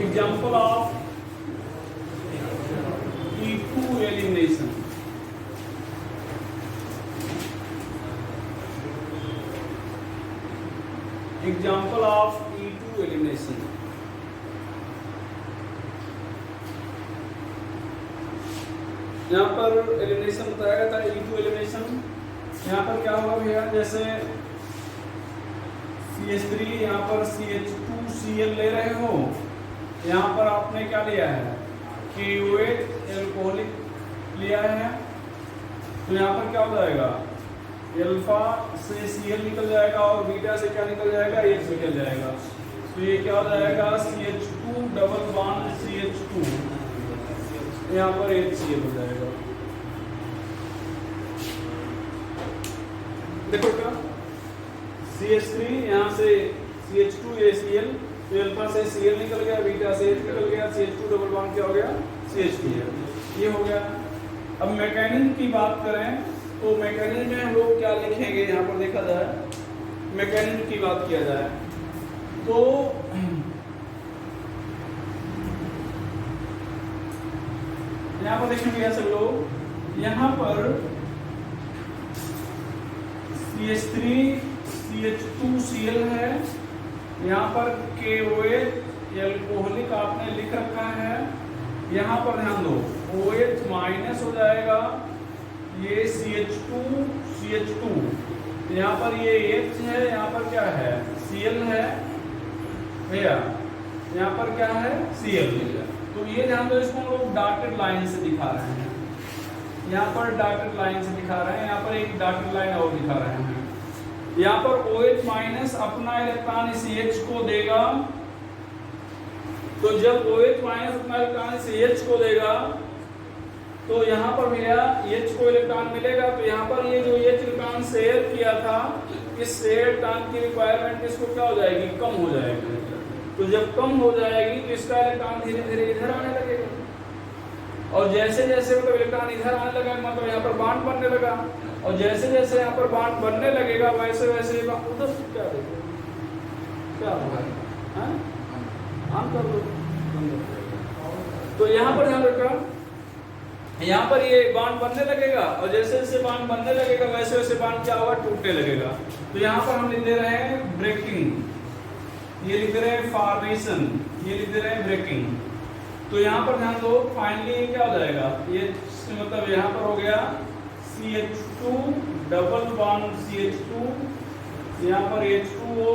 Example of E2 elimination. Example of E2 elimination. यहाँ पर elimination बताया गया था E2 एलिमिनेशन। यहाँ पर क्या होगा भैया, जैसे CH3 यहाँ पर CH2Cl ले रहे हो, यहाँ पर आपने क्या लिया है, KOH एल्कोहलिक लिया है, तो यहाँ पर क्या हो जाएगा, अल्फा से Cl निकल जाएगा और बीटा से क्या निकल जाएगा, H निकल जाएगा। तो ये क्या हो जाएगा, CH2 डबल बॉन्ड CH2, यहाँ पर HCl हो जाएगा। देखो क्या, CH3 यहाँ से CH2ACl, तो अल्फा से Cl निकल गया, बीटा से H निकल गया, CH2 डबल बॉन्ड क्या हो गया, CH2, ये हो गया। अब मैकेनिज्म की बात करें तो मैकेनिज्म में हम लोग क्या लिखेंगे, यहाँ पर देखा जाए, मैकेनिज्म की बात किया जाए तो यहाँ पर देखेंगे सब लोग, यहाँ पर CH3 CH2Cl है, यहाँ पर KOH एल्कोहलिक आपने लिख रखा है, यहाँ पर ध्यान दो OH माइनस हो जाएगा, ये CH2 यहाँ पर ये H है, यहाँ पर क्या है Cl है भैया, यहाँ पर क्या है Cl है। तो ये ध्यान दो, इसको हम लोग डॉटेड लाइन से दिखा रहे हैं, यहाँ पर डॉटेड लाइन से दिखा रहे हैं, यहाँ पर एक डॉटेड लाइन और दिखा रहे हैं। यहाँ पर OH माइनस अपना इलेक्ट्रॉन इस H को देगा, तो जब OH माइनस अपना इलेक्ट्रॉन इस H को देगा तो यहाँ पर भैया H को इलेक्ट्रॉन मिलेगा, तो यहाँ पर ये जो H इलेक्ट्रॉन शेयर किया था, इस शेयर इलेक्ट्रॉन की रिक्वायरमेंट इसको क्या हो जाएगी, कम हो जाएगी। तो जब कम हो जाएगी तो इसका इलेक्ट्रॉन धीरे धीरे इधर आने लगेगा, और जैसे जैसे मतलब इलेक्ट्रॉन इधर आने लगा मतलब यहाँ पर बॉन्ड बनने लगा, और जैसे जैसे यहाँ पर बॉन्ड बनने लगेगा वैसे वैसे उधर क्या देखो क्या होगा, आम कर दो। तो यहाँ पर ध्यान रखा, यहाँ पर ये बॉन्ड बनने लगेगा, और जैसे जैसे बॉन्ड बनने लगेगा वैसे वैसे बॉन्ड क्या होगा, टूटने लगेगा। तो यहाँ पर हम लिख दे रहे हैं ब्रेकिंग, ये लिख दे रहे हैं फॉर्मेशन, ये लिख दे रहे हैं ब्रेकिंग। तो यहाँ पर ध्यान दो, फाइनली क्या हो जाएगा, ये मतलब यहाँ पर हो गया CH2 डबल बॉन्ड CH2, यहाँ पर H2O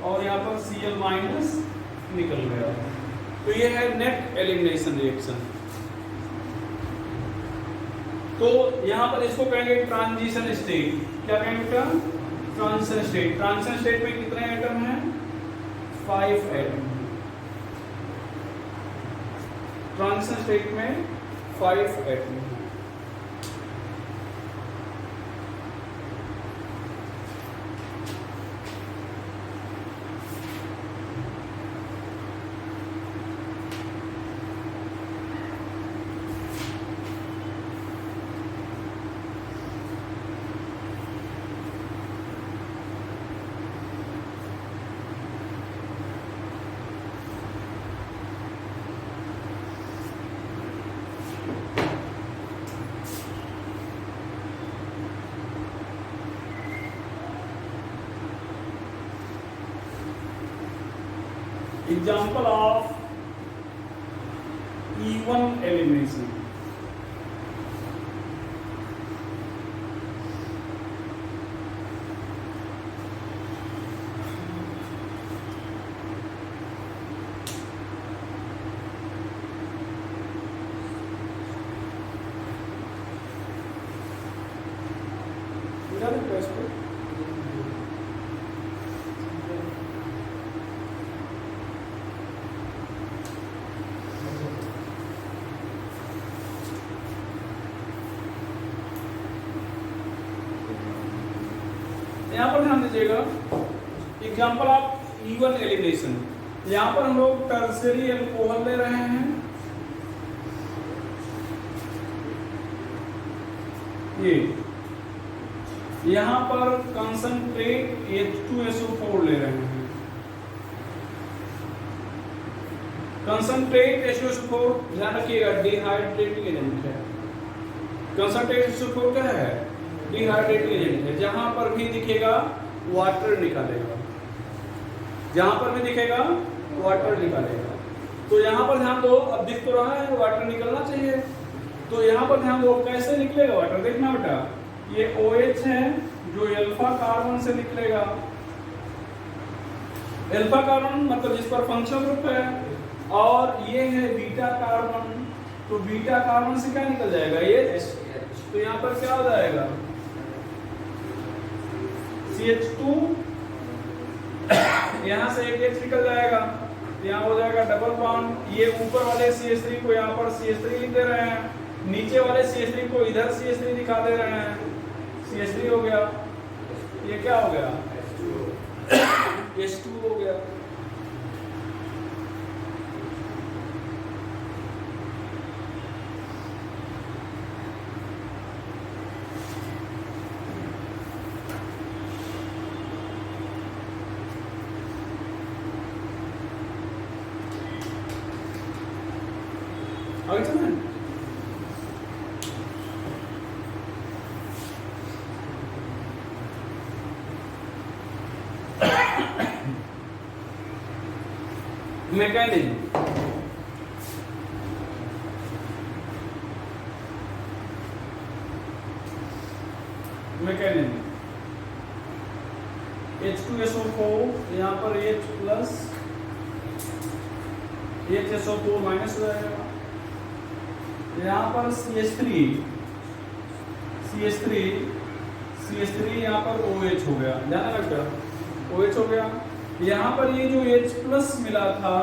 और यहाँ पर Cl माइनस निकल गया। तो ये है नेट एलिमिनेशन रिएक्शन। तो यहाँ पर इसको कहेंगे ट्रांजिशन स्टेट। क्या कहेंगे बेटा, ट्रांजिशन स्टेट। ट्रांजिशन स्टेट में कितने एटम हैं, 5 एटम। ट्रांजिशन स्टेट में 5 atom. Example of E1 elimination. यहाँ पर ध्यान दीजिएगा, एग्जाम्पल ऑफ E1 एलिमिनेशन। यहाँ पर हम लोग टर्शियरी अल्कोहल ले रहे हैं, ये यहाँ पर कंसंट्रेट H2SO4 ले रहे हैं, कंसंट्रेट H2SO4 ध्यान रखिएगा डिहाइड्रेटिंग एजेंट है। कंसंट्रेट H2SO4 क्या है? डिहाइड्रेटिंग एजेंट है। जहां पर भी दिखेगा वाटर निकालेगा, जहां पर भी दिखेगा वाटर निकालेगा। तो यहाँ पर ध्यान दो, अब दिख तो रहा है वाटर निकलना चाहिए, तो यहाँ पर ध्यान दो कैसे निकलेगा वाटर। देखना बेटा, ये OH है जो अल्फा कार्बन से निकलेगा। अल्फा कार्बन मतलब जिस पर फंक्शनल ग्रुप है, और ये है बीटा कार्बन, तो बीटा कार्बन से क्या निकल जाएगा H, तो यहाँ पर क्या हो जाएगा CH2, यहाँ से एक H निकल जाएगा, यहाँ हो जाएगा डबल बॉन्ड। ये ऊपर वाले CH3 को यहाँ पर CH3 लिख दे रहे हैं, नीचे वाले CH3 को इधर CH3 दिखा दे रहे हैं, CH3 हो गया, ये क्या हो गया H2 हो गया। आगे चलें। मैकेनिज्म, मैकेनिज्म H2SO4 यहाँ पर H प्लस HSO4 माइनस हो जाएगा, यहाँ पर CH3 यहाँ पर OH हो गया, ध्यान रखना OH हो गया। यहाँ पर ये जो H प्लस मिला था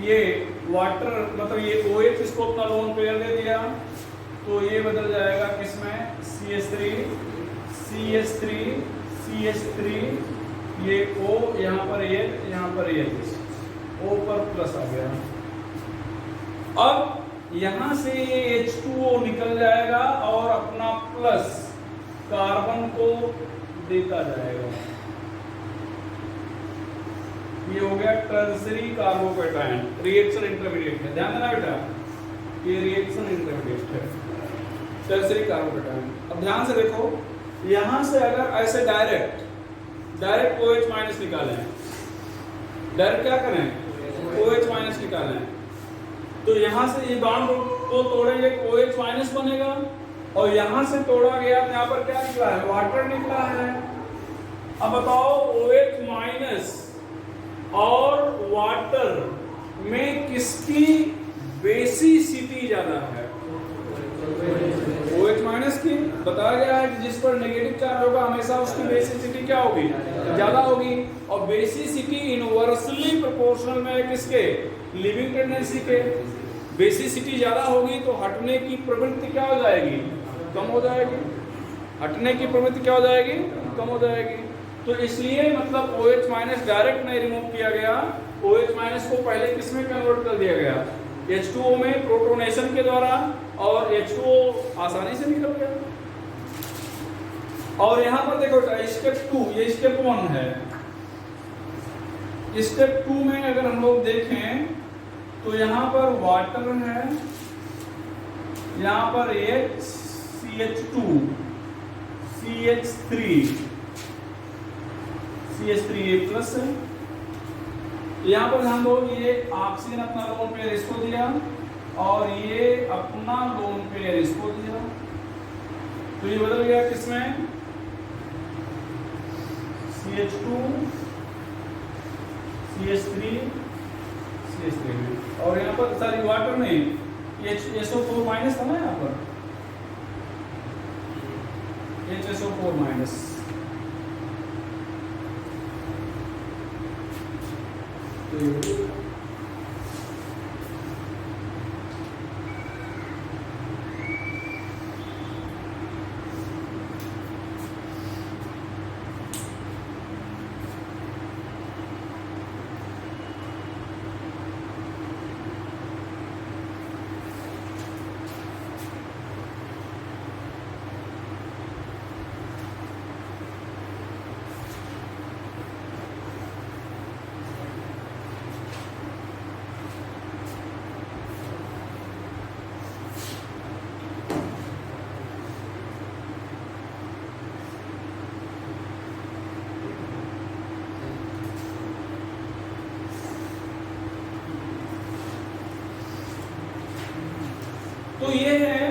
ये वाटर मतलब ये OH इसको अपना लोन पेयर दे दिया, तो ये बदल जाएगा किसमें CH3 ये O, यहाँ पर ये O पर प्लस आ गया। अब यहाँ से ये H2O निकल जाएगा और अपना प्लस कार्बन को देता जाएगा। ये हो गया टर्सरी कार्बोकेटायन, रिएक्शन इंटरमीडिएट है, ध्यान देना बेटा, ये रिएक्शन इंटरमीडिएट है, टर्सरी कार्बोकेटायन। अब ध्यान से देखो, यहां से अगर ऐसे डायरेक्ट OH माइनस निकालें, डायरेक्ट क्या करें OH माइनस निकालें, तो यहां से ये बॉन्ड को तोड़ेंगे OH माइनस बनेगा, और यहां से तोड़ा गया यहाँ पर क्या निकला है वाटर निकला है। अब बताओ OH माइनस और वाटर में किसकी बेसिसिटी ज्यादा है? OH माइनस की। बताया गया है कि जिस पर नेगेटिव चार्ज होगा हमेशा उसकी बेसिसिटी क्या होगी ज्यादा होगी, और बेसिसिटी इनवर्सली प्रोपोर्शनल में है किसके लिविंग टेंडेंसी के। बेसिसिटी ज्यादा होगी तो हटने की प्रवृत्ति क्या हो जाएगी कम हो जाएगी, हटने की प्रवृत्ति क्या हो जाएगी कम हो जाएगी। तो इसलिए मतलब OH माइनस डायरेक्ट नहीं रिमूव किया गया, OH माइनस को पहले किस में कन्वर्ट कर दिया गया H2O में प्रोटोनेशन के द्वारा, और H2O आसानी से निकल गया। और यहाँ पर देखो स्टेप 2, ये स्टेप 1 है। स्टेप 2 में अगर हम लोग देखें तो यहाँ पर वाटर है, यहाँ पर CH2 CH3 प्लस है। यहाँ पर ध्यान दो, ये ऑक्सीजन अपना लोन पेयर इसको दिया और ये अपना लोन पेयर इसको दिया, तो ये बदल गया किसमें CH2 CH3 में, और यहाँ पर सारी वाटर नहीं HSO4 माइनस था ना, यहाँ पर HSO4 माइनस। तो ये है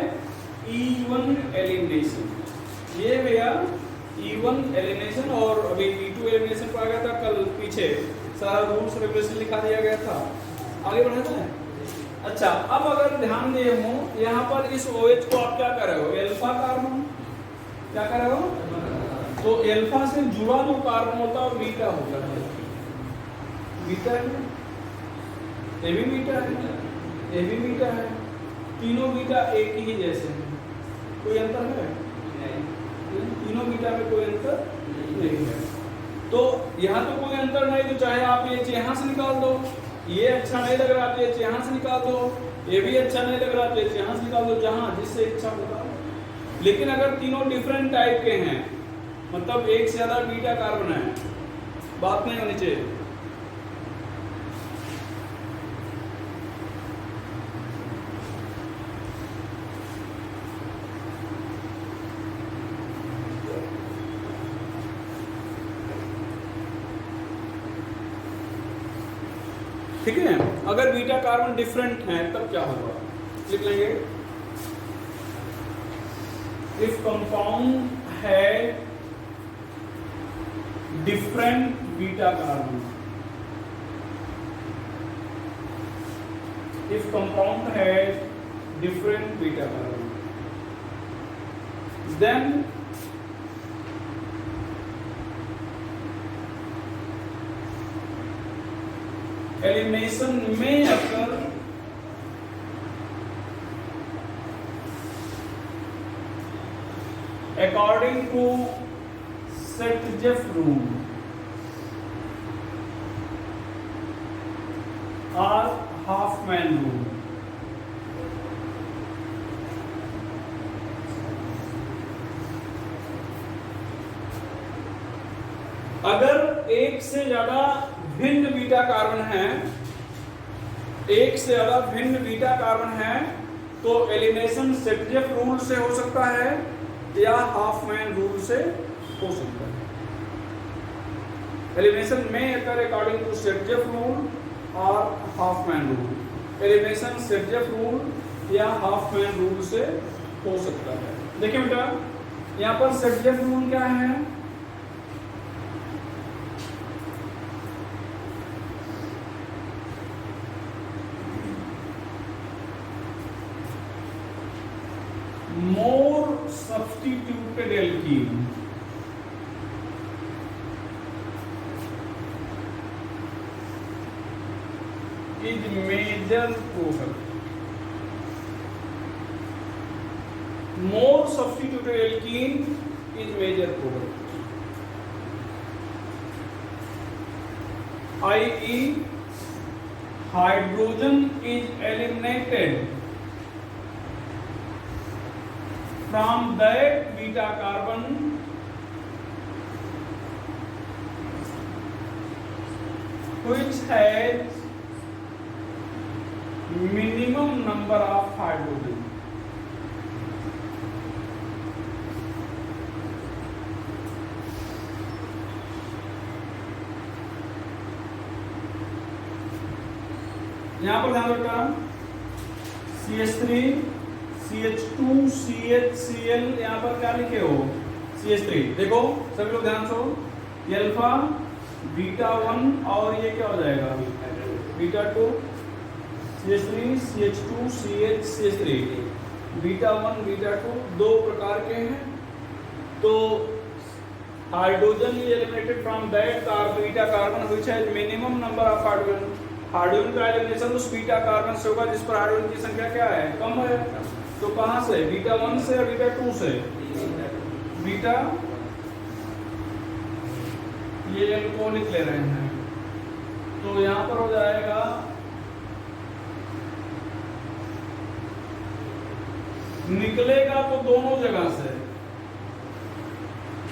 E1 एलिमिनेशन, ये भैया E1 एलिमिनेशन। और अभी E2 एलिमिनेशन पर आ गया था कल, पीछे सारा रूल्स रेगुलेशन लिखा दिया गया था। आगे बढ़ाते हैं। अच्छा, अब अगर ध्यान दिए हो यहाँ पर इस OH को आप क्या कर रहे हो, एल्फा कार्बन, क्या कर रहे हो, तो एल्फा से जुड़ा जो कार्बन होता है बीटा होता है, बीटा है, ये भी बीटा है, ये भी बीटा है, तीनों बीटा एक ही जैसे हैं, कोई अंतर है? तीनों बीटा में कोई अंतर नहीं है। तो यहाँ तो कोई अंतर नहीं, तो चाहे आप ये यहाँ से निकाल दो, ये अच्छा नहीं लग रहा तो ये यहाँ से निकाल दो, ये भी अच्छा नहीं लग रहा तो ये यहाँ से निकाल दो, जहाँ जिससे इच्छा होगा। लेकिन अगर तीनों डिफरेंट टाइप के हैं, मतलब एक से ज्यादा बीटा कार्बन है, बात नहीं होनी चाहिए। ठीक है, अगर बीटा कार्बन डिफरेंट है तब क्या होगा, लिख लेंगे। इफ कंपाउंड है different beta carbon, if compound है different beta carbon, then elimination में अगर अकॉर्डिंग टू सेट-जेफ रूल और हाफमैन रूल, अगर एक से ज्यादा भिन्न बीटा कार्बन है, एक से ज्यादा भिन्न बीटा कार्बन है, तो एलिमिनेशन सेट-जेफ रूल से हो सकता है या हाफमैन रूल से हो सकता है। एलिमिनेशन में अगर अकॉर्डिंग टू सेट-जेफ रूल और Hofmann rule, elimination set-Jeff rule या हाफमैन रूल से हो सकता है। देखिए बेटा, यहाँ पर सेट-जेफ रूल क्या है, more substituted alkene is major product, more substituted alkene is major product, i.e. hydrogen is eliminated from that beta carbon which has minimum number of hydrogen. यहाँ पर ध्यान रखना, CH3 CH2 CHCl, यहाँ पर क्या लिखे हो, CH3। देखो सभी लोग ध्यान से, अल्फा बीटा 1 और ये क्या हो जाएगा, beta 2, CH3 CH2 CH CH3, beta 1 beta 2 दो प्रकार के हैं। तो hydrogen is eliminated from that beta carbon which has minimum number of hydrogen. Hydrogen का एलिमिनेशन उस बीटा कार्बन से होगा जिस पर हाइड्रोजन की संख्या क्या है, कम है। तो कहां से, बीटा 1 से या बीटा 2 से, बीटा, ये एल्कोहलिक ले रहे हैं, तो यहां पर हो जाएगा निकलेगा तो दोनों जगह से,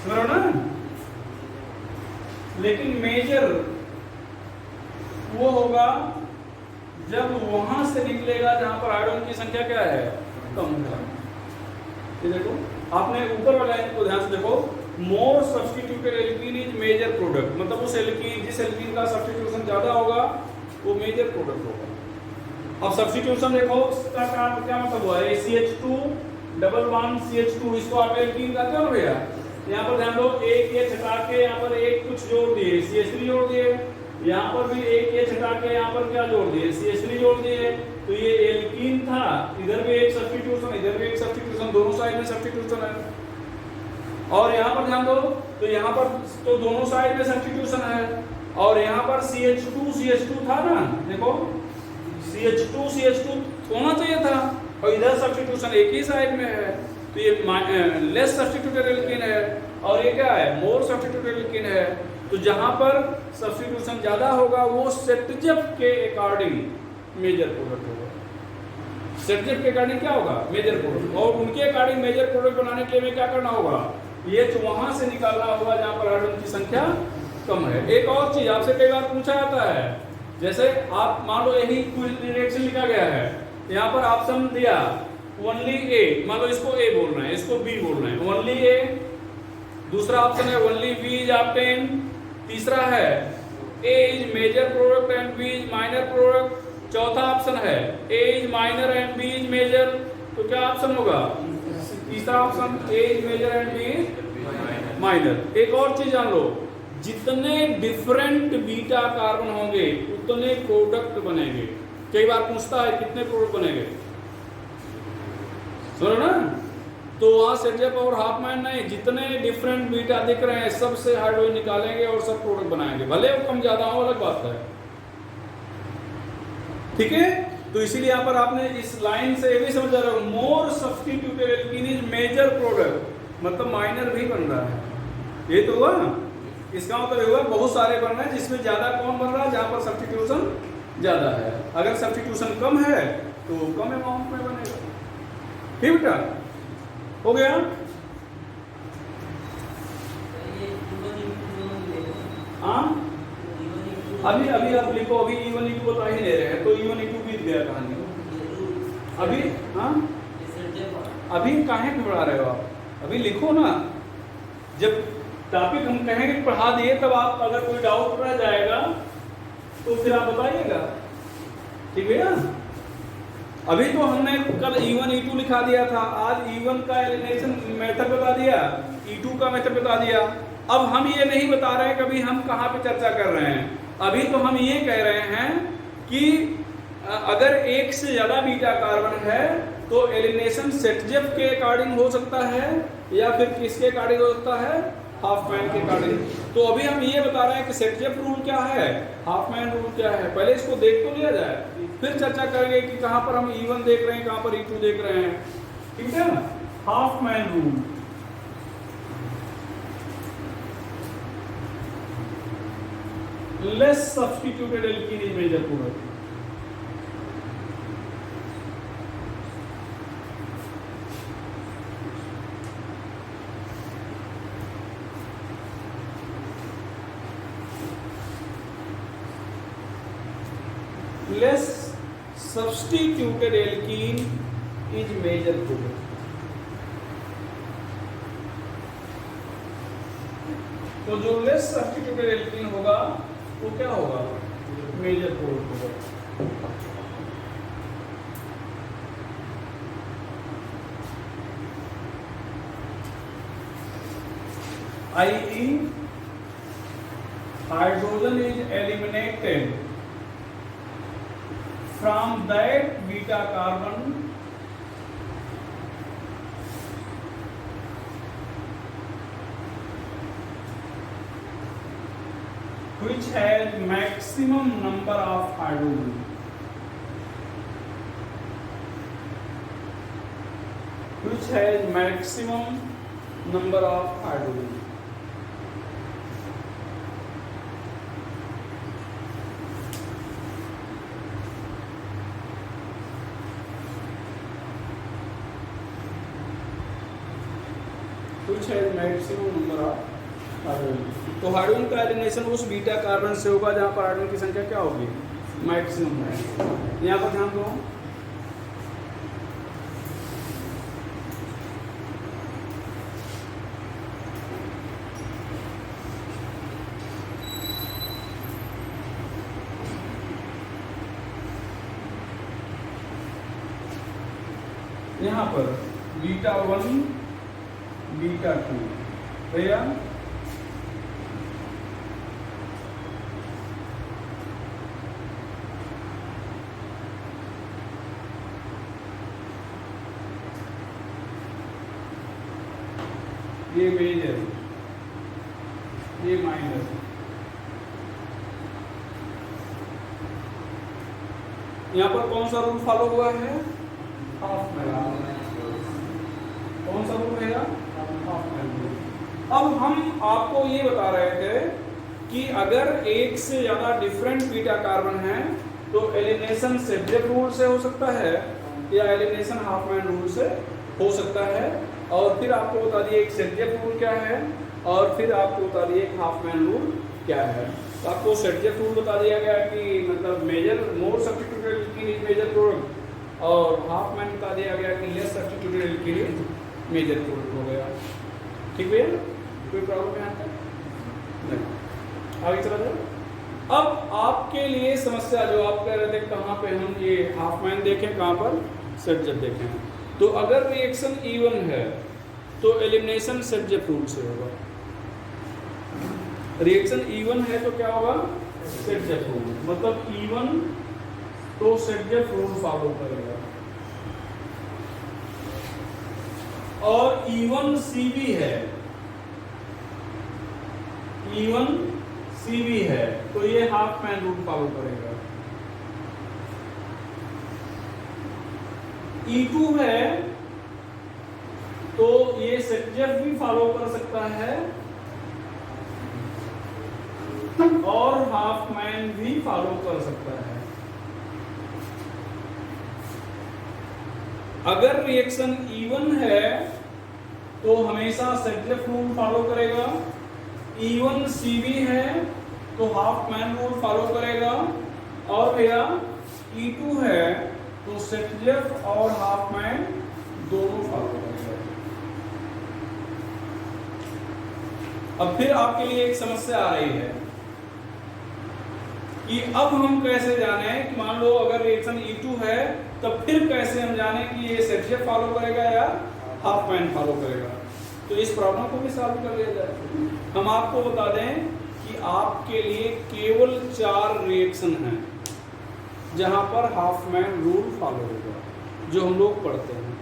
समझो ना, लेकिन मेजर वो होगा जब वहां से निकलेगा जहां पर हाइड्रोजन की संख्या क्या है, कम है। ये देखो, आपने ऊपर वाला लाइन को ध्यान से देखो, more substituted alkene is major product, मतलब उस एल्कीन जिस एल्कीन का सब्स्टिट्यूशन ज्यादा होगा वो मेजर प्रोडक्ट होगा। अब सब्स्टिट्यूशन देखो, इसका क्या मतलब हुआ है, CH2 डबल बॉन्ड CH2, इसको आप एल्कीन कहते हो ना भैया। यहाँ पर ध्यान दो, एक ये हटा के यहाँ पर एक कुछ जोड़ दिए, CH3 जोड़ दिए, यहाँ पर भी एक ये हटा के यहाँ पर क्या जोड़ दिए, CH3 जोड़ दिए, तो ये एल्कीन था, इधर भी एक सब्स्टिट्यूशन, इधर भी एक सब्स्टिट्यूशन, दोनों साइड में सब्स्टिट्यूशन है। और यहाँ पर ध्यान दो, तो यहाँ पर तो दोनों साइड में सब्स्टिट्यूशन है, और यहाँ पर CH2 था ना, देखो CH2 होना चाहिए था, और इधर सब्स्टिट्यूशन एक ही साइड में है, तो ये लेस सब्स्टिट्यूटेड एल्कीन है, और ये क्या है, मोर सब्स्टिट्यूटेड एल्कीन है। तो जहां पर सब्स्टिट्यूशन ज्यादा होगा वो सेटजेफ के अकॉर्डिंग मेजर प्रोडक्ट होगा। सेटजेफ के अकॉर्डिंग क्या होगा, मेजर प्रोडक्ट, और उनके अकॉर्डिंग मेजर प्रोडक्ट बनाने के लिए क्या करना होगा, ये वहां से निकालना होगा जहां पर हाइड्रोजन की संख्या कम है। एक और चीज आपसे कई बार पूछा जाता है, जैसे आप मान लो यही रिएक्शन लिखा गया है, यहाँ पर ऑप्शन दिया ओनली ए, मान लो इसको ए बोल रहे हैं, इसको बी बोल रहे हैं, ओनली ए, दूसरा ऑप्शन है ओनली बी इज ऑब्टेन, तीसरा है A is major product and B is minor product, चौथा ऑप्शन है A is minor and B is major, तो क्या ऑप्शन होगा, तीसरा option A is major and B is minor. एक और चीज जान लो, जितने डिफरेंट बीटा कार्बन होंगे उतने प्रोडक्ट बनेंगे। कई बार पूछता है कितने प्रोडक्ट बनेंगे, सुनो ना, तो वहां सेटजेफ और हाफमैन नहीं, जितने डिफरेंट बीटा दिख रहे हैं सबसे हाइड्रोजन निकालेंगे और सब प्रोडक्ट बनाएंगे, भले वो कम ज्यादा हो अलग बात है, ठीक है। तो इसीलिए यहाँ पर आपने इस लाइन से ये भी समझ रहे हो, more substituted alkene is major product, मतलब माइनर भी बन रहा है, ये तो हुआ ना, इसका मतलब हुआ बहुत सारे बन रहे हैं, जिसमें ज्यादा कौन बन रहा है, जहां पर सब्स्टिट्यूशन ज्यादा है। अगर सब्स्टिट्यूशन कम है तो कम अमाउंट में बनेगा, ठीक बेटा, हो गया। हाँ अभी अभी आप लिखो, अभी E1 E2 बता ही ले रहे हैं, तो E1 E2 बीत गया कहानी अभी। हाँ अभी काहे घबरा रहे हो आप, अभी लिखो ना, जब टॉपिक हम कहेंगे पढ़ा दिए तब आप अगर कोई डाउट रह जाएगा तो फिर आप बताइएगा, ठीक है ना। अभी तो हमने कल E1 E2 लिखा दिया था, आज E1 का एलिमिनेशन मेथड बता दिया, E2 का मेथड बता दिया। अब हम ये नहीं बता रहे हैं कि अभी हम कहाँ पे चर्चा कर रहे हैं, अभी तो हम ये कह रहे हैं कि अगर एक से ज्यादा बीटा कार्बन है तो एलिमिनेशन सेटजेफ के अकॉर्डिंग हो सकता है या फिर किसके अकॉर्डिंग हो सकता है, हाफमैन के अकॉर्डिंग। तो अभी हम ये बता रहे हैं कि सेटजेफ रूल क्या है, हाफमैन रूल क्या है, पहले इसको देख तो लिया जाए, फिर चर्चा करेंगे कि कहां पर हम E1 देख रहे हैं, कहां पर E2 देख रहे हैं, ठीक है ना। Hofmann rule, less substituted alkene is major product, less substituted alkene is major product। तो जो लेस सब्स्टिट्यूटेड एल्कीन होगा वो क्या होगा, मेजर प्रोडक्ट होगा। i.e. hydrogen is eliminated from that beta carbon which has maximum number of hydrogen, which has maximum number of hydrogen। which has maximum number of hydrogen. तो hydrogen का elimination उस beta carbon से होगा जहां पर hydrogen की संख्या क्या होगी, मैक्सिमम है। यहाँ पर ध्यान दो, यहाँ पर बीटा 1 बीटा 2 भैया ये मेजर ये माइनस। यहाँ पर कौन सा रूल फॉलो हुआ है? Half man. कौन सा रूल रहेगा? Half man rule. अब हम आपको ये बता रहे थे कि अगर एक से ज्यादा डिफरेंट बीटा कार्बन है तो एलिमिनेशन सेडजेफ रूल से हो सकता है या एलिमिनेशन हाफ मैन रूल से हो सकता है। और फिर आपको बता दिए एक सेडजेफ रूल क्या है और फिर आपको बता दिए एक हाफ मैन रूल क्या है। तो आपको सेडजेफ रूल बता दिया गया कि मतलब major more substituted alkene major product और हाफ मैन बता दिया गया कि less substituted alkene major product हो गया। ठीक भैया, कोई प्रॉब्लम यहाँ पर नहीं। आगे चला जाए। अब आपके लिए समस्या जो आप कह रहे थे कहाँ पे हम ये हाफ मैन देखें, कहाँ पर सेडजेफ देखें। तो अगर रिएक्शन इवन है तो एलिमिनेशन सेडजेफ रूल से होगा। रिएक्शन इवन है तो क्या होगा? सेडजेफ रूल। मतलब इवन तो सेडजेफ रूल फॉलो करेगा। और इवन सीबी है, इवन सीबी है तो ये हाफ मैन रूल फॉलो करेगा। E2 है तो ये सेडजेफ भी फॉलो कर सकता है और हाफ मैन भी फॉलो कर सकता है। अगर रिएक्शन इवन है तो हमेशा सेडजेफ रूल फॉलो करेगा। इवन सीबी है तो हाफ मैन रूल फॉलो करेगा। और भैया E2 है तो सेडजेफ और हाफ मैन दोनों फॉलो करेगा। अब फिर आपके लिए एक समस्या आ रही है कि अब हम कैसे जाने कि मान लो अगर रिएक्शन E2 है तब फिर कैसे हम जाने कि ये सेडजेफ फॉलो करेगा या हाफ मैन फॉलो करेगा। तो इस प्रॉब्लम को भी सॉल्व कर लिया जाए। हम आपको बता दें कि आपके लिए केवल 4 रिएक्शन हैं जहां पर हाफ मैन रूल फॉलो होगा, जो हम लोग पढ़ते हैं।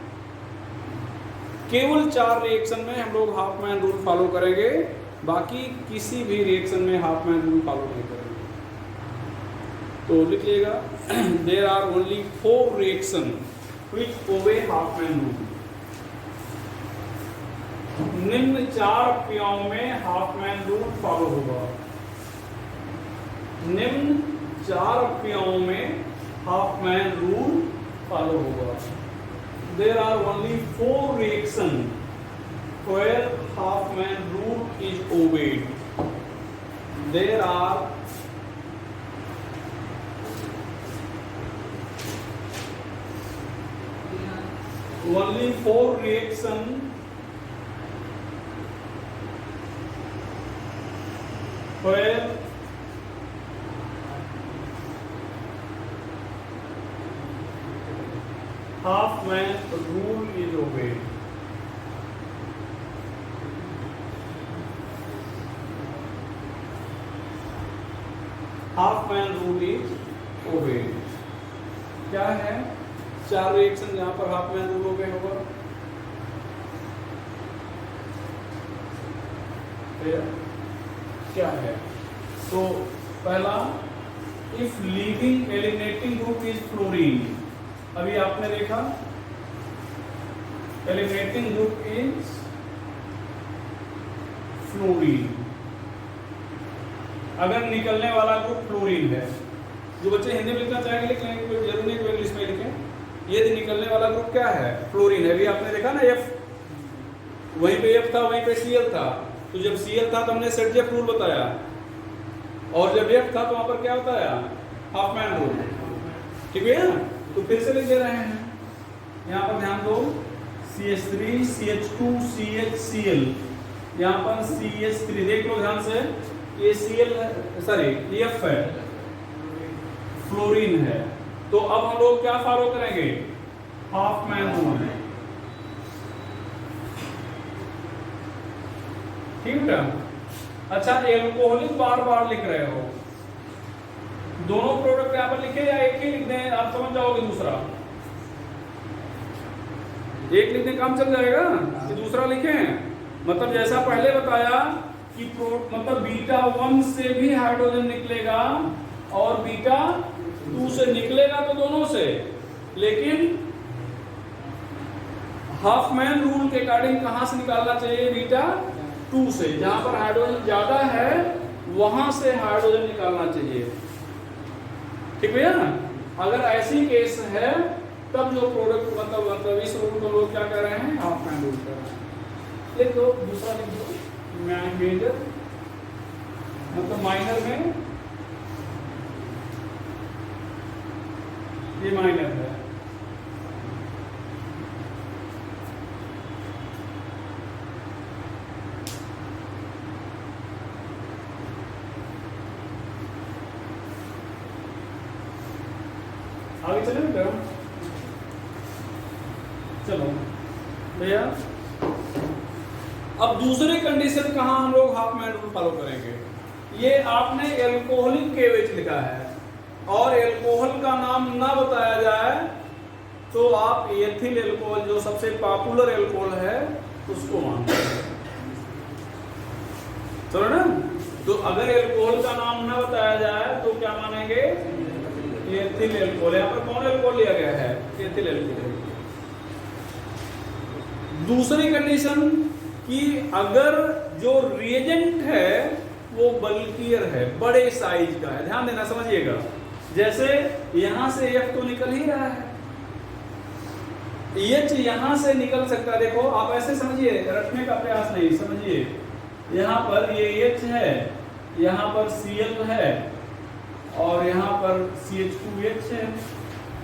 केवल 4 रिएक्शन में हम लोग हाफ मैन रूल फॉलो करेंगे, बाकी किसी भी रिएक्शन में हाफ मैन रूल फॉलो नहीं करेंगे। तो लिखिएगा there are only 4 reaction which obey Hofmann rule. निम्न 4 क्रियाओं में हाफ मैन रूल फॉलो होगा। निम्न 4 क्रियाओं में हाफ मैन रूल फॉलो होगा। There are only 4 reactions where half man rule is obeyed. There are only 4 reactions where half man rule is obeyed. Hofmann rule is obeyed. क्या है? 4 reaction जहां पर half man rule ओबे होगा। क्या है? तो पहला, if leaving eliminating group is fluorine. अभी आपने देखा एलिमिनेटिंग ग्रुप इज फ्लोरीन। अगर निकलने वाला ग्रुप फ्लोरीन है, जो बच्चे हिंदी में लिखना चाहेंगे लिख लेंगे, कोई जरूरी नहीं कोई इंग्लिश में लिखें। ये निकलने वाला ग्रुप क्या है? फ्लोरीन है। अभी आपने देखा ना F, वहीं पे F था वहीं पे Cl था। तो जब Cl था तो हमने सेडजेफ रूल बताया, और जब F था तो वहां पर क्या बताया? Half man rule. ठीक है ना? तो फिर से लिख दे रहे हैं। यहाँ पर ध्यान दो, CH3 CH2 CHCl, यहाँ पर CH3 देख लो ध्यान से। ये Cl है, सॉरी F है, फ्लोरीन है। तो अब हम लोग क्या फॉलो करेंगे? Half man rule. ठीक बेटा। अच्छा, एल्कोहलिक बार बार लिख रहे हो, दोनों प्रोडक्ट यहाँ पर लिखे या एक ही लिख दें, आप समझ जाओगे दूसरा? एक लिखने काम चल जाएगा कि दूसरा लिखें? मतलब जैसा पहले बताया कि मतलब बीटा 1 से भी हाइड्रोजन निकलेगा और बीटा 2 से निकलेगा तो दोनों से, लेकिन हाफमैन रूल के अकॉर्डिंग कहां से निकालना चाहिए? बीटा 2 से, जहां पर हाइड्रोजन ज्यादा है वहां से हाइड्रोजन निकालना चाहिए। ठीक भैया? अगर ऐसी केस है तब जो प्रोडक्ट मतलब इस रूल को लोग क्या कर रहे हैं? हाफमैन रूल कर रहे हैं। लिख दो, दूसरा लिख दो, मेजर मतलब माइनर में, ये माइनर है। आगे चले बेटा, चलो भैया। अब दूसरी कंडीशन कहां हम लोग हाफमैन रूल फॉलो करेंगे? ये आपने एल्कोहलिक केवेज लिखा है और एल्कोहल का नाम ना बताया जाए तो आप एथिल एल्कोहल जो सबसे पॉपुलर एल्कोहल है उसको मानते हैं। चलो ना, तो अगर एल्कोहल का नाम ना बताया जाए तो क्या मानेंगे? Ethyl alcohol. यहाँ पर कौन एल्कोहल लिया गया है? Ethyl alcohol. दूसरी कंडीशन कि अगर जो रिएजेंट है वो बल्कियर है, बड़े साइज का है। ध्यान देना, समझिएगा। जैसे यहां से F तो निकल ही रहा है, H यहां से निकल सकता है। देखो आप ऐसे समझिए, रटने का प्रयास नहीं, समझिए। यहां पर ये H है, यहां पर Cl है और यहां पर CH2H है।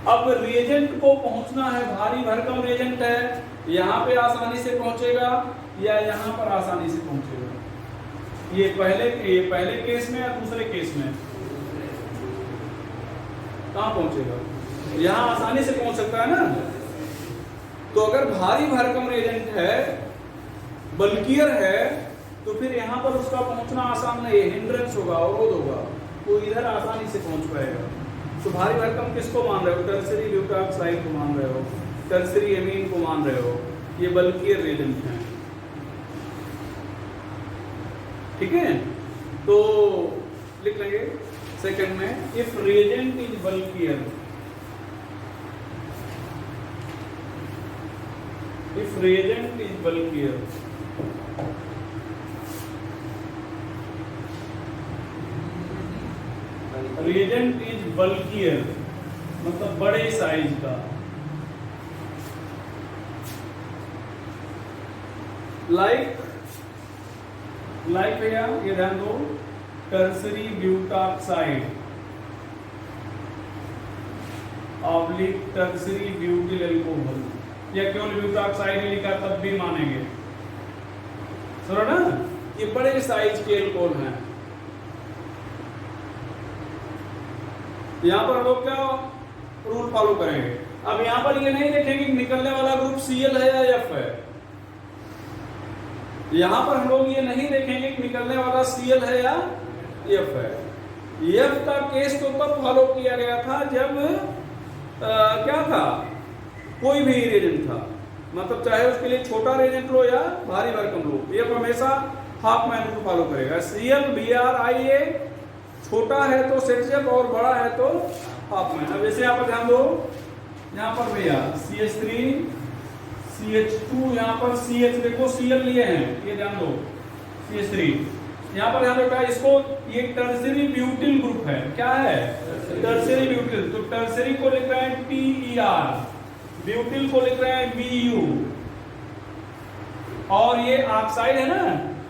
अब रिएजेंट को पहुंचना है, भारी भरकम रिएजेंट है, यहां पे आसानी से पहुंचेगा या यहां पर आसानी से पहुंचेगा? ये पहले केस में या दूसरे केस में? कहां पहुंचेगा? यहां आसानी से पहुंच सकता है ना। तो अगर भारी भरकम रिएजेंट है, बल्कियर है, तो फिर यहां पर उसका पहुंचना आसान नहीं है, हिंड्रेंस होगा, अवरोध होगा, वो इधर आसानी से पहुंच पाएगा। तो भारी भरकम किसको मान रहे हो? टर्शियरी ब्यूटाक्साइड को मान रहे हो, टर्शियरी एमीन को मान रहे हो, ये बल्कियर रिएजेंट है। ठीक है, तो लिख लेंगे सेकंड में, if reagent is bulkier, if reagent is bulkier, reagent is bulkier मतलब बड़े साइज का, लाइक भैया ये ध्यान दो, tertiary butoxide oblique tertiary butyl alcohol, या केवल ब्यूटाक्साइड ही लिखा तब भी मानेंगे। सुनो ना, ये बड़े साइज के एल्कोहल हैं। यहां पर हम लोग क्या रूल फॉलो करेंगे? अब यहां पर ये नहीं देखेंगे निकलने वाला ग्रुप Cl है या F है। यहां पर हम लोग ये नहीं देखेंगे कि निकलने वाला Cl है या F है। F का केस तो तब फॉलो किया गया था जब क्या था, कोई भी रिएजेंट था, मतलब चाहे उसके लिए छोटा रिएजेंट लो या भारी भरकम लो, F हमेशा हाफमैन रूल फॉलो करेगा। Cl Br Ia छोटा है तो सेटजेप और बड़ा है तो हाफमैन। अब जैसे यहाँ पर ध्यान दो, यहाँ पर भैया CH3 CH2, यहाँ पर CH, देखो Cl लिए हैं, ये ध्यान दो CH3, यहाँ पर ध्यान रखा, इसको ये टर्शियरी ब्यूटिल ग्रुप है। क्या है? Tertiary butyl. तो टर्शियरी को लिख रहे हैं TER, ब्यूटिल को लिख रहे हैं BU, और ये ऑक्साइड है ना,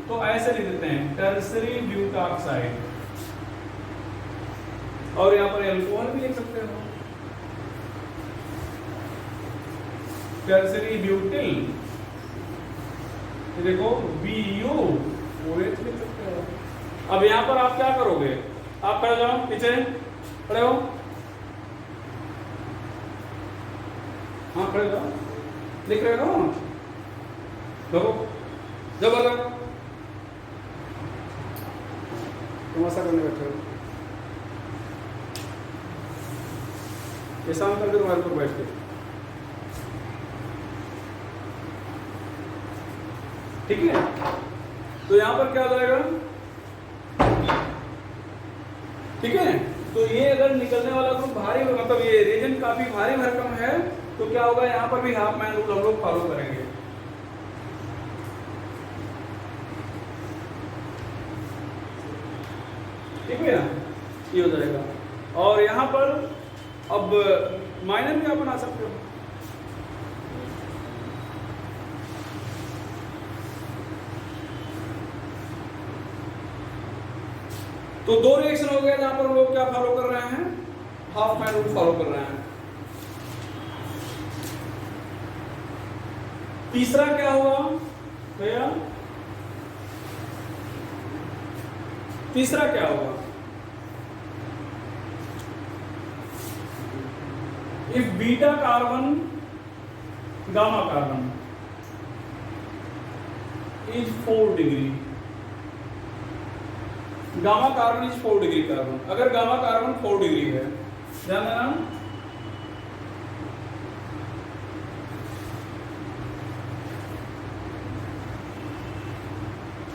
तो ऐसे लिख देते हैं टर्शियरी ब्यूटाक्साइड। और यहां पर एल्कोहल भी लिख सकते हो, टर्शियरी ब्यूटिल, देखो BuOH लिख सकते हो। अब यहां पर आप क्या करोगे? आप खड़े जाओ, पीछे खड़े हो, हाँ खड़े जाओ, लिख रहे हो, देखो जबरदस्त तमाशा करने बैठे हो, ये शाम करके तुम्हारे ऊपर बैठ के, ठीक है। तो यहाँ पर क्या हो जाएगा, ठीक है। तो ये अगर निकलने वाला ग्रुप भारी, मतलब ये रीजन काफी भारी भरकम है, तो क्या होगा, यहाँ पर भी हाफ मैन रूल हम लोग फॉलो करेंगे। ठीक है, ये हो जाएगा। और यहाँ पर अब माइनर भी आप बना सकते हो, तो दो रिएक्शन हो गया जहां पर लोग क्या फॉलो कर रहे हैं, हाफ मैन रूल फॉलो कर रहे हैं। तीसरा क्या हुआ भैया, तीसरा क्या होगा, if beta carbon gamma carbon is 4 degree, gamma carbon is 4 degree carbon, अगर गामा कार्बन 4 डिग्री है, ध्यान देना।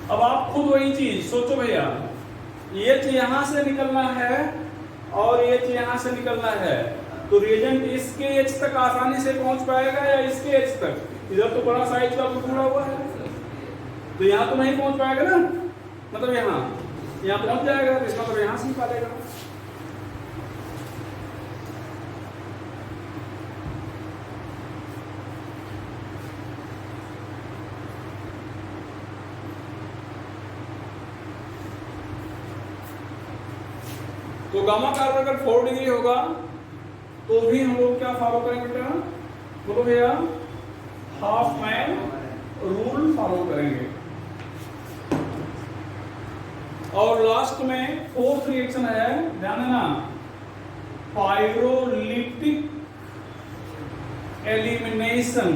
अब आप खुद वही चीज सोचो भैया, ये चीज यहां से निकलना है और ये चीज यहां से निकलना है, तो रिएजेंट इसके एच तक आसानी से पहुंच पाएगा या इसके एच तक, इधर तो बड़ा साइज का टुकड़ा हुआ है, तो यहां तो नहीं पहुंच पाएगा ना, मतलब यहाँ पहुंच जाएगा, तो इसका मतलब यहां से निकालेगा। तो गामा कार्बन अगर 4 डिग्री होगा तो भी हम लोग क्या फॉलो करेंगे बेटा, बोलो भैया, हाफ मैन रूल फॉलो करेंगे। और लास्ट में फोर्थ रिएक्शन है, ध्यान देना, pyrolytic elimination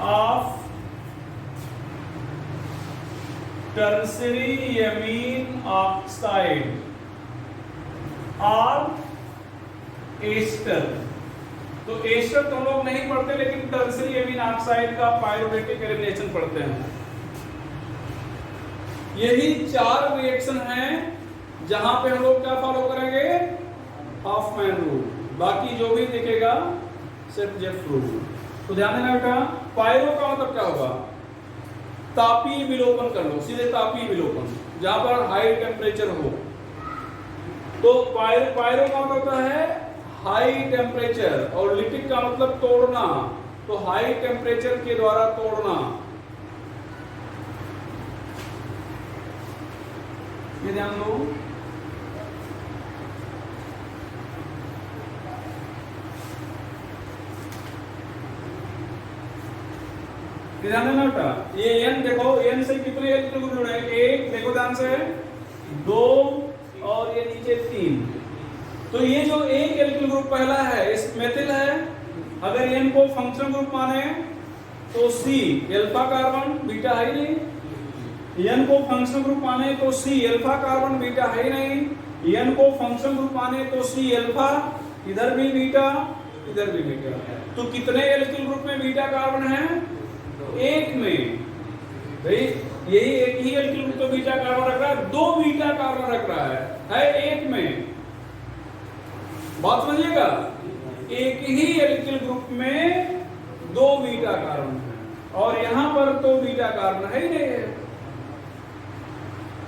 of tertiary amine oxide और एस्टर। तो एस्टर तो हम लोग नहीं पढ़ते, लेकिन टर्सरी एमीन ऑक्साइड का पायरोलिटिक एलिमिनेशन पढ़ते हैं। यही 4 रिएक्शन हैं जहां पे हम लोग क्या फॉलो करेंगे, हाफ मैन रूल, बाकी जो भी दिखेगा सिर्फ जेफ रूल। तो ध्यान देना बेटा, पायरो का मतलब क्या होगा, तापीय विलोपन कर लो, सीधे तापीय विलोपन, जहां पर हाई टेम्परेचर हो। तो पायरो का मतलब होता है हाई टेम्परेचर, और लिटिक का मतलब तोड़ना, तो हाई टेम्परेचर के द्वारा तोड़ना। ये ध्यान दो, ध्यान देना बेटा, ये एन देखो, एन से कितने इलेक्ट्रॉन ग्रुप जुड़े हैं, एक देखो ध्यान से, 2 और ये नीचे 3। तो ये जो एक इलेक्ट्रॉन ग्रुप पहला है इस मेथिल है, अगर एन को फंक्शन ग्रुप माने तो सी अल्फा कार्बन बीटा है नहीं, एन को फंक्शन ग्रुप माने तो सी अल्फा कार्बन बीटा है नहीं, एन को फंक्शन ग्रुप माने तो सी अल्फा, इधर भी बीटा इधर भी बीटा। तो कितने एल्किल ग्रुप में बीटा कार्बन है, एक में, भाई यही एक ही एल्किल ग्रुप तो बीटा कार्बन रख रहा है, 2 बीटा कार्बन रख रहा है एक में। बात समझिएगा, एक ही एल्किल ग्रुप में 2 बीटा कार्बन है, और यहां पर तो बीटा कार्बन है ही नहीं है।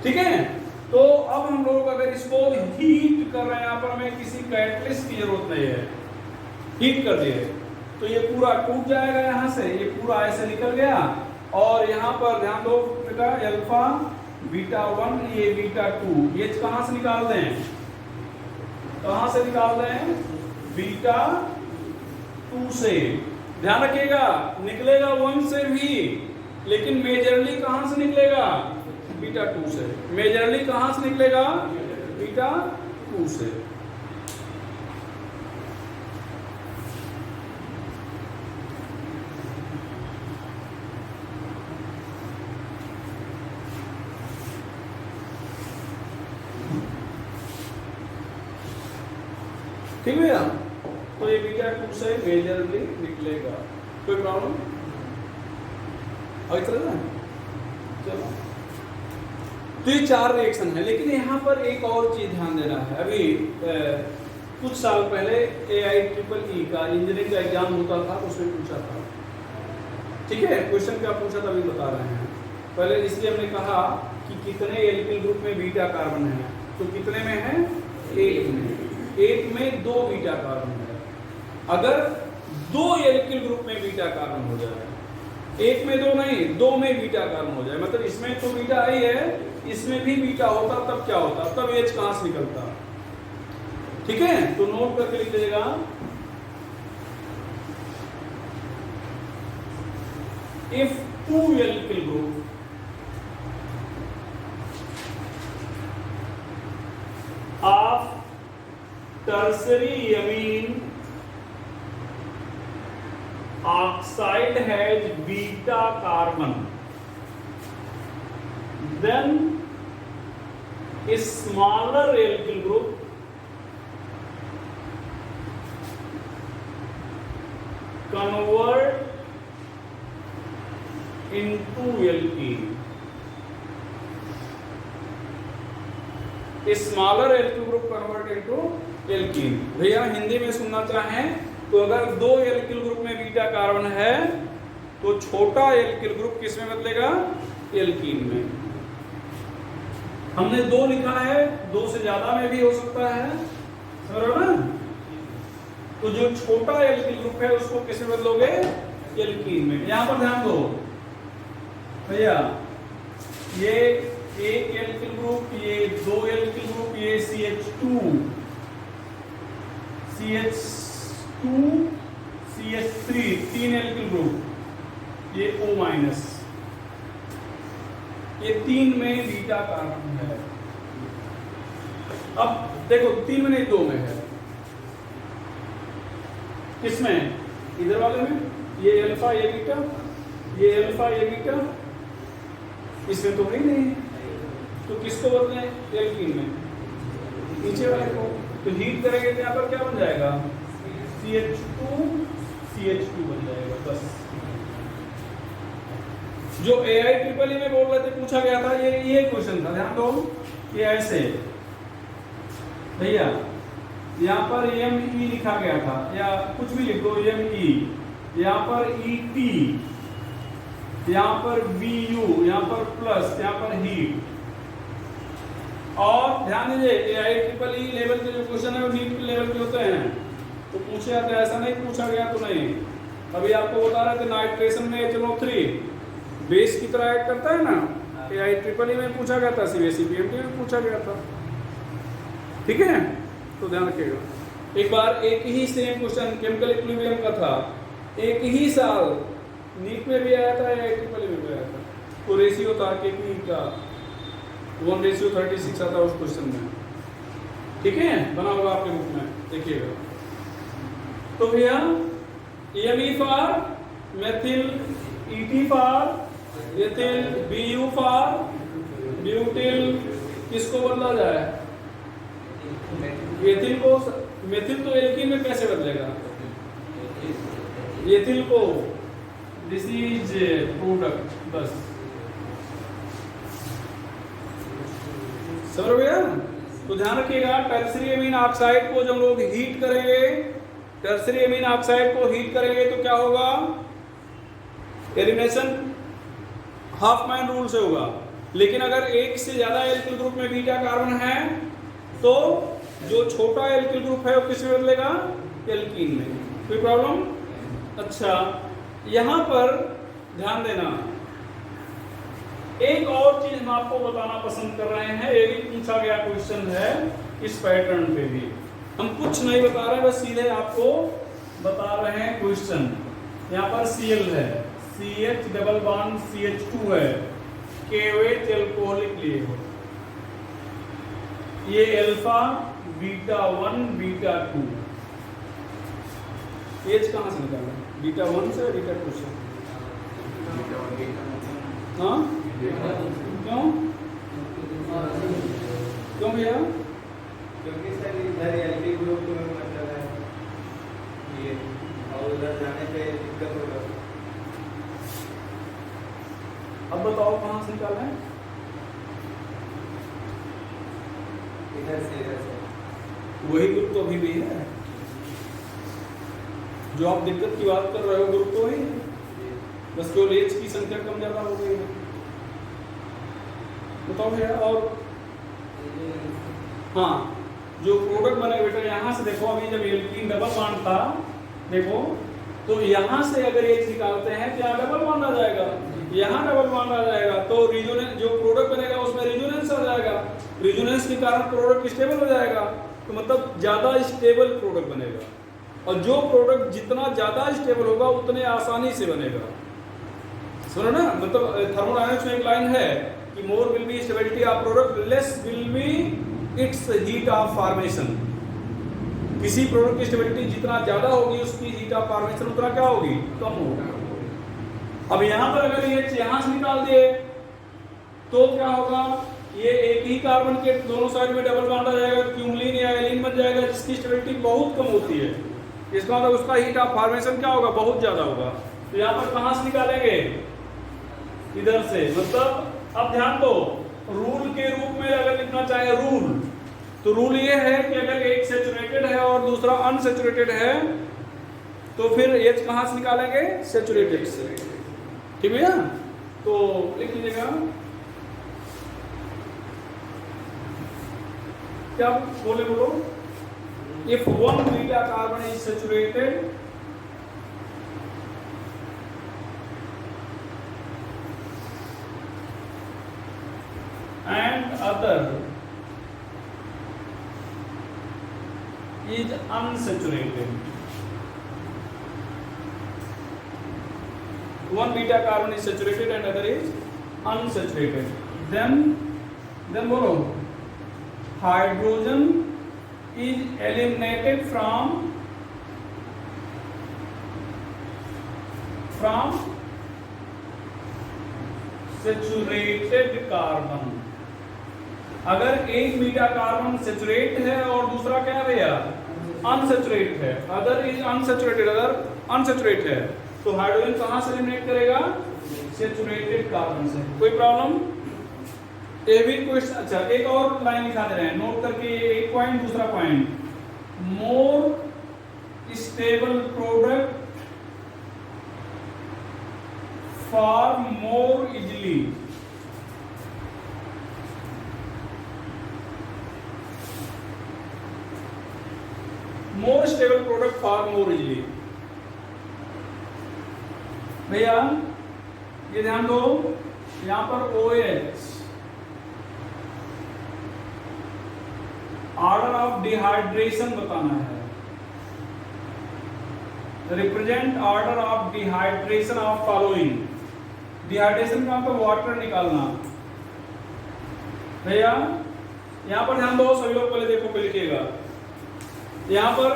ठीक है, तो अब हम लोग अगर इसको हीट कर रहे हैं, यहाँ पर हमें किसी कैटलिस्ट की जरूरत नहीं है, हीट कर दिए तो ये पूरा टूट जाएगा, यहाँ से ये पूरा ऐसे निकल गया, और यहाँ पर ध्यान दो बेटा, अल्फा बीटा 1 ये बीटा 2, ये कहां से निकालते हैं, कहां से निकालते हैं, बीटा 2 से। ध्यान रखिएगा, निकलेगा 1 से भी, लेकिन मेजरली कहां से निकलेगा, बीटा 2 से। मेजरली कहां से निकलेगा, बीटा 2 से। ठीक है भैया, तो ये बीटा 2 से मेजरली निकलेगा, कोई प्रॉब्लम अभी चल रहा है। चलो, तो ये 4 रिएक्शन है, लेकिन यहाँ पर एक और चीज ध्यान देना है। अभी कुछ साल पहले AIEEE का इंजीनियरिंग का एग्जाम होता था, उसमें पूछा था, ठीक है, क्वेश्चन क्या पूछा था अभी बता रहे हैं। पहले इसलिए हमने कहा कि कितने एल्किल ग्रुप में बीटा कार्बन है, तो कितने में है, 1 में 2 बीटा कार्बन है। अगर 2 एल्किल ग्रुप में बीटा कार्बन हो जाए, 1 में 2 नहीं, 2 में बीटा कार्बन हो जाए, मतलब इसमें तो बीटा आई है, इसमें भी बीटा होता, तब क्या होता, तब H कहां से निकलता, ठीक है। तो नोट करके लिख लीजिएगा, if 2 alkyl group of tertiary amine oxide has beta carbon, then a smaller alkyl group convert into alkene. Smaller alkyl group convert into alkene. भैया हिंदी में सुनना चाहें तो अगर 2 एल्किल ग्रुप में बीटा कार्बन है तो छोटा एल्किल ग्रुप किस में बदलेगा, एल्कीन में। हमने 2 लिखा है, 2 से ज्यादा में भी हो सकता है, समझ रहे हो ना। तो जो छोटा एल्किल ग्रुप है उसको किस में बदलोगे, एल्कीन में। यहां पर ध्यान दो भैया, ये 1 एल्किल ग्रुप, ये 2 एल्किल ग्रुप, ये CH2 CH3 3 एल्किल ग्रुप, ये O-, ये 3 में बीटा कार्बन है। अब देखो 3 में नहीं 2 में है, किसमें, इधर वाले में, ये अल्फा ये बीटा, ये अल्फा ये बीटा, इसमें तो नहीं है, तो किसको बदले, एल्कीन में, नीचे वाले को। तो हीट करेंगे तो यहाँ पर क्या बन जाएगा, CH2 बन जाएगा बस। जो AIEEE में बोल रहे थे, पूछा गया था, ये क्वेश्चन था, ध्यान दो। ये ऐसे भैया यहाँ पर ME लिखा गया था, या कुछ भी लिख दो, ME, यहाँ पर ET, यहाँ पर BU, यहाँ पर प्लस, यहाँ पर हीट। और ध्यान दीजिए AIEEE लेवल के जो क्वेश्चन है वो नीट के लेवल के होते हैं, तो पूछे जाते हैं, ऐसा नहीं पूछा गया तो नहीं। अभी आपको बता रहे थे नाइट्रेशन में HNO3 बेस की तरह ऐड करता है ना, AIEEE में पूछा गया था, CBSE PMT में पूछा गया था, ठीक है। तो ध्यान रखिएगा। एक बार एक ही सेम क्वेश्चन केमिकल इक्विलिब्रियम का था, एक ही साल नीट में भी आया था, AIEEE में भी आया था। तो रेशियो था KP का 1:36 आता उस क्वेश्चन में, ठीक है, बना होगा आपके बुक में, देखिएगा। तो भैया ME for methyl, ET for ethyl, BU for butyl, किसको बदला जाए, एथिल को। मेथिल तो एल्कीन में कैसे बदलेगा, एथिल को, दिस इज प्रोडक्ट, बस समझ भैया। तो ध्यान रखिएगा, टर्सरी अमीन ऑक्साइड को जब लोग हीट करेंगे, टर्सरी अमीन ऑक्साइड को हीट करेंगे तो क्या होगा, एलिमिनेशन हाफमैन रूल से होगा। लेकिन अगर एक से ज्यादा एल्किल ग्रुप में बीटा कार्बन है तो जो छोटा एल्किल ग्रुप है वो किस में बदलेगा, एल्कीन में। कोई प्रॉब्लम? अच्छा, यहां पर ध्यान देना, एक और चीज हम आपको बताना पसंद कर रहे हैं, ये भी पूछा गया क्वेश्चन है इस पैटर्न पे भी। हम कुछ नहीं बता रहे, बस सीधे आपको बता रहे हैं क्वेश्चन। यहाँ पर Cl है, CH डबल बॉन्ड CH2 है, KOH एल्कोहलिक लिए हो, ये अल्फा बीटा 1 बीटा 2, H कहां से निकाला, बीटा 1 से बीटा 2 से, हाँ क्यों क्यों भैया, क्योंकि सर इधर एल्किल ग्रुप में मतलब है ये और उधर जाने पे दिक्कत होगा। अब बताओ कहाँ से निकालें? इधर से वही ग्रुप तो अभी भी है जो आप दिक्कत की बात कर रहे हो, ग्रुप तो वही है, बस केवल एज की संख्या कम ज्यादा हो गई है। बताओ भैया। और हाँ, जो प्रोडक्ट बने बेटा यहाँ से देखो, अभी जब एल्कीन डबल बॉन्ड था देखो, तो यहाँ से अगर एच निकालते हैं तो यहाँ डबल बॉन्ड आ जाएगा, यहाँ डबल बॉन्ड आ जाएगा, तो रिजोनेंस जो प्रोडक्ट बनेगा उसमें रिजोनेंस आ जाएगा, रिजोनेंस के कारण प्रोडक्ट स्टेबल हो जाएगा, तो मतलब ज्यादा स्टेबल प्रोडक्ट बनेगा। और जो प्रोडक्ट जितना ज्यादा स्टेबल होगा उतने आसानी से बनेगा। सुनो ना, मतलब थर्मोडायनामिक्स में एक लाइन है कि more will be stability of product, less will be it's heat of formation. किसी प्रोडक्ट की स्टेबिलिटी जितना ज्यादा होगी उसकी हीट ऑफ फॉर्मेशन उतना क्या होगी, कम होगा। अब यहाँ पर अगर ये यहाँ से निकाल दिए तो क्या होगा, ये एक ही कार्बन के दोनों साइड में डबल बॉन्ड आ जाएगा, क्यूमलीन या एलीन बन जाएगा जिसकी स्टेबिलिटी बहुत कम होती है। इसका मतलब उसका हीट ऑफ फॉर्मेशन क्या होगा, बहुत ज्यादा होगा। तो यहाँ पर कहाँ से निकालेंगे, इधर से। मतलब अब ध्यान दो, रूल के रूप में अगर लिखना चाहे रूल, तो रूल ये है कि अगर एक सैचुरेटेड है और दूसरा अनसैचुरेटेड है तो फिर एच कहाँ से निकालेंगे, सैचुरेटेड से। ठीक है, तो लिख लीजिएगा, क्या बोले बोलो, if one beta carbon is saturated and other is unsaturated, one beta carbon is saturated and other is unsaturated, then बोलो, hydrogen is eliminated from saturated carbon। अगर एक बीटा कार्बन सैचुरेट है और दूसरा क्या है भैया, अनसैचुरेट है, अदर इज अनसैचुरेटेड, अगर अनसैचुरेट है तो हाइड्रोजन कहां से एलिमिनेट करेगा, सैचुरेटेड कार्बन से। कोई प्रॉब्लम? ये भी क्वेश्चन। अच्छा, एक और लाइन लिखा दे रहे हैं, नोट करके, एक पॉइंट, दूसरा point, more stable product for more easily, more stable product for more easily. भैया ये ध्यान दो, यहां पर OH ऑर्डर ऑफ डिहाइड्रेशन बताना है, represent order of dehydration of following. Dehydration का मतलब वाटर निकालना। भैया यहां पर ध्यान दो, सभी लोग पहले देखो, पे लिखिएगा, यहां पर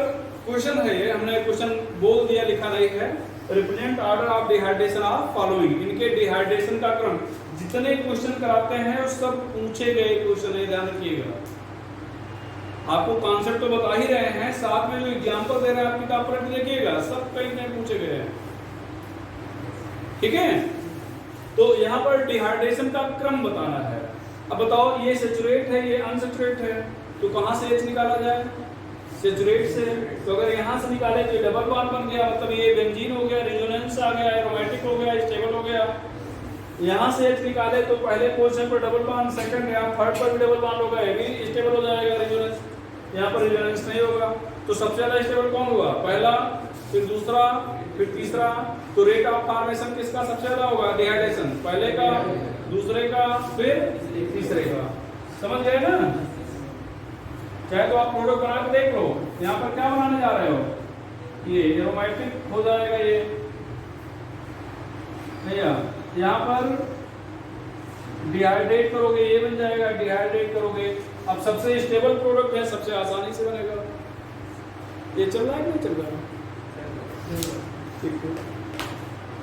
क्वेश्चन है, ये हमने क्वेश्चन बोल दिया, लिखा नहीं है, represent order of dehydration of following. इनके डिहाइड्रेशन का क्रम, जितने क्वेश्चन कराते हैं वो सब पूछे गए क्वेश्चन है, ध्यान रखिएगा। आपको कॉन्सेप्ट तो बता ही रहे हैं, साथ में जो एग्जांपल दे रहे हैं आप किताब पर देखिएगा, सब कहीं नहीं पूछे गए हैं। ठीक है, तो यहाँ पर डिहाइड्रेशन का क्रम बताना है। अब बताओ, ये सैचुरेट है, ये अनसैचुरेट है, तो कहाँ से एच निकाला जाए, सैचुरेट से। तो अगर यहाँ से निकाले तो डबल बॉन्ड बन गया, मतलब ये बेंजीन हो गया, रेजोनेंस आ गया, एरोमेटिक हो गया, स्टेबल हो गया। यहाँ से एच निकाले तो पहले पोजीशन पर डबल बॉन्ड, सेकंड या थर्ड पर भी डबल बॉन्ड होगा, ये भी स्टेबल हो जाएगा, रेजोनेंस। यहाँ पर रेजोनेंस नहीं होगा, तो सबसे ज्यादा स्टेबल कौन हुआ, पहला, फिर दूसरा, फिर तीसरा। तो रेट ऑफ फॉर्मेशन किसका सबसे ज्यादा होगा, डिहाइड्रेशन, पहले का, दूसरे का, फिर तीसरे का। समझ गए ना? चाहे तो आप प्रोडक्ट बना के देख लो, यहाँ पर क्या बनाने जा रहे हो, ये एरोमेटिक हो जाएगा ये भैया, यहाँ पर डिहाइड्रेट करोगे ये बन जाएगा, डिहाइड्रेट करोगे। अब सबसे स्टेबल प्रोडक्ट है, सबसे आसानी से बनेगा। ये चल रहा है कि नहीं चल रहा है? ठीक है,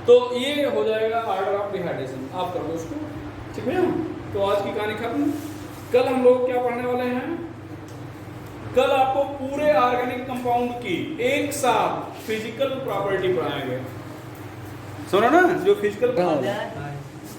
तो ये हो जाएगा ऑर्डर ऑफ डिहाइड्रेशन, आप कर दो उसको। ठीक है, तो आज की कहानी खत्म। कल हम लोग क्या पढ़ने वाले हैं, कल आपको पूरे ऑर्गेनिक कंपाउंड की एक साथ फिजिकल प्रॉपर्टी पढ़ाएंगे। सुनो ना, जो फिजिकल